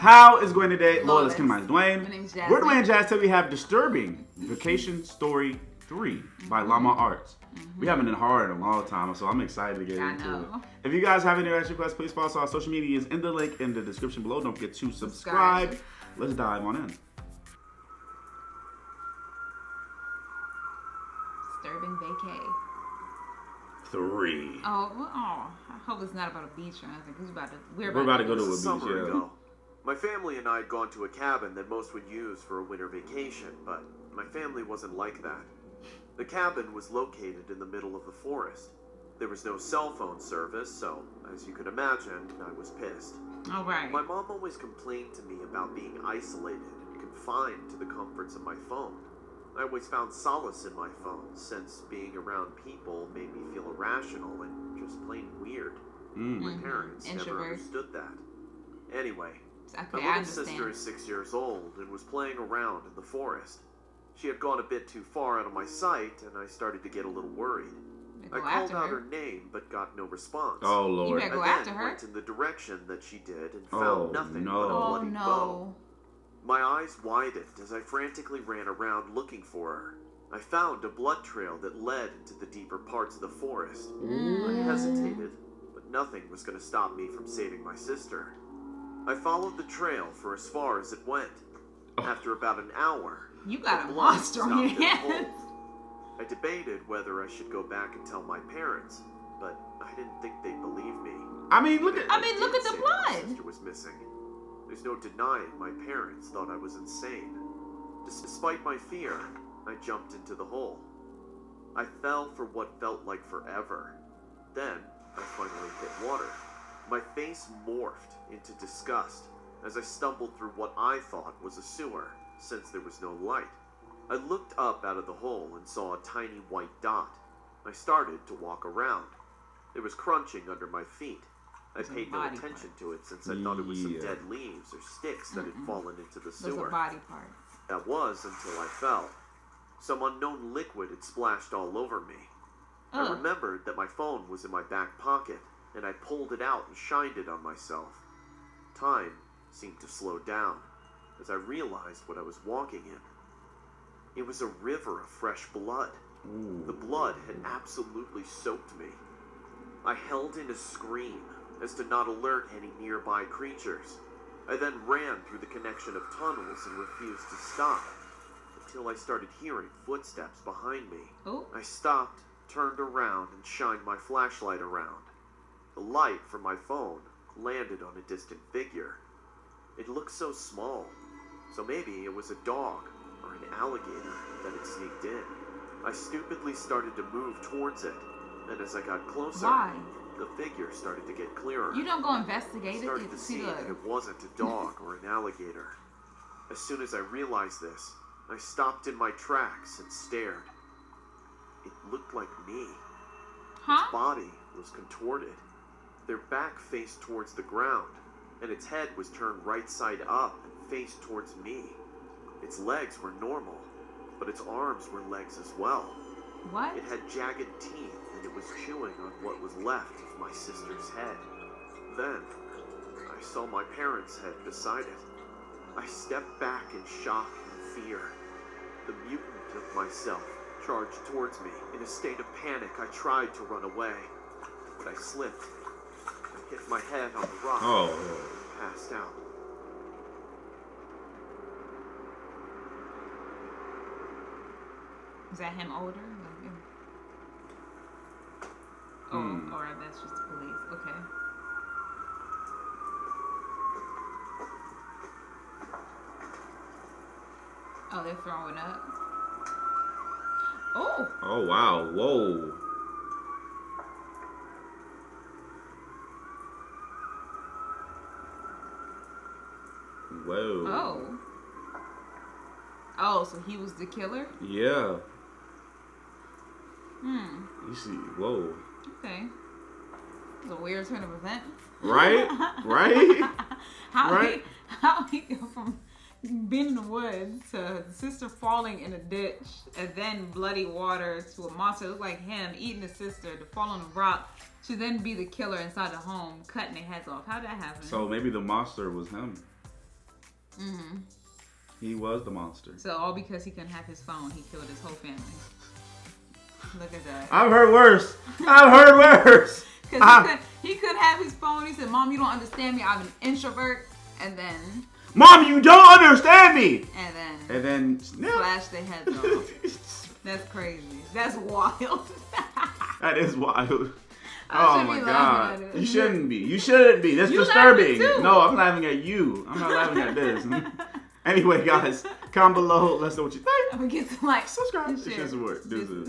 How is going today? Lord, let's Flawless. Dwayne. My name's Jazz. We're Dwayne N Jazz. Today we have Disturbing Vacation Story 3 by Llama Arts. We haven't been hard in a long time, so I'm excited to get into it. If you guys have any extra requests, please follow us on our social medias in the link in the description below. Don't forget to subscribe. Let's dive on in. Disturbing vacay. 3. I hope it's not about a beach or anything. We're about to go to a beach. Summer ago, my family and I had gone to a cabin that most would use for a winter vacation, but my family wasn't like that. The cabin was located in the middle of the forest. There was no cell phone service, so, as you could imagine, I was pissed. All right. My mom always complained to me about being isolated and confined to the comforts of my phone. I always found solace in my phone, since being around people made me feel irrational and just plain weird. My parents never understood that. Anyway, my little sister is 6 years old and was playing around in the forest. She had gone a bit too far out of my sight, and I started to get a little worried. I called out her name, but got no response. Oh, Lord. You better go I after then her. went in the direction that she did and found nothing but a Oh, bloody no. bow. My eyes widened as I frantically ran around looking for her. I found a blood trail that led into the deeper parts of the forest. I hesitated, but nothing was going to stop me from saving my sister. I followed the trail for as far as it went. After about an hour, You got the a blood monster on stopped your in the hands. hole. I debated whether I should go back and tell my parents, but I didn't think they'd believe me. I mean, look at look at the Didn't say that blood. My sister was missing. There's no denying my parents thought I was insane. Despite my fear, I jumped into the hole. I fell for what felt like forever. Then, I finally hit water. My face morphed into disgust as I stumbled through what I thought was a sewer, since there was no light. I looked up out of the hole and saw a tiny white dot. I started to walk around. There was crunching under my feet. I paid no attention to it since I thought it was some dead leaves or sticks that had fallen into the sewer. Those are body parts. That was until I fell. Some unknown liquid had splashed all over me. I remembered that my phone was in my back pocket, and I pulled it out and shined it on myself. Time seemed to slow down as I realized what I was walking in. It was a river of fresh blood. The blood had absolutely soaked me. I held in a scream as to not alert any nearby creatures. I then ran through the connection of tunnels and refused to stop until I started hearing footsteps behind me. I stopped, turned around, and shined my flashlight around. The light from my phone landed on a distant figure. It looked so small, so maybe it was a dog or an alligator that had sneaked in. I stupidly started to move towards it, and as I got closer, the figure started to get clearer. You don't go investigate it. I started to see that it wasn't a dog or an alligator. As soon as I realized this, I stopped in my tracks and stared. It looked like me. Its body was contorted. Their back faced towards the ground, and its head was turned right side up and faced towards me. Its legs were normal, but its arms were legs as well. What? It had jagged teeth, and it was chewing on what was left of my sister's head. Then, I saw my parents' head beside it. I stepped back in shock and fear. The mutant of myself charged towards me. In a state of panic, I tried to run away, but I slipped. I hit my head on the rock and passed out. Is that him older? Or that's just the police. Okay. Oh, they're throwing up. Oh. Oh, wow. Whoa. Whoa. Oh. Oh, so he was the killer? Yeah. You see, whoa. Okay. It's a weird turn of events. Right? Right? How he go from being in the woods to the sister falling in a ditch and then bloody water to a monster look like him eating the sister to fall on a rock to then be the killer inside the home cutting their heads off. How did that happen? So maybe the monster was him. Mm-hmm. He was the monster. So all because he couldn't have his phone, he killed his whole family. Look at that. I've heard worse. Because he couldn't have his phone. He said, Mom, you don't understand me. I'm an introvert. And then... Mom, you don't understand me! And then slash their heads off. That's crazy. That's wild. That is wild. I Oh my God. at it. You shouldn't be. You shouldn't be. That's You disturbing. laughing too. No, I'm laughing at you. I'm not laughing at this. Anyway, guys, comment below. Let us know what you think. I'm going to get to like... Subscribe. Share. It's just a word. Deuces.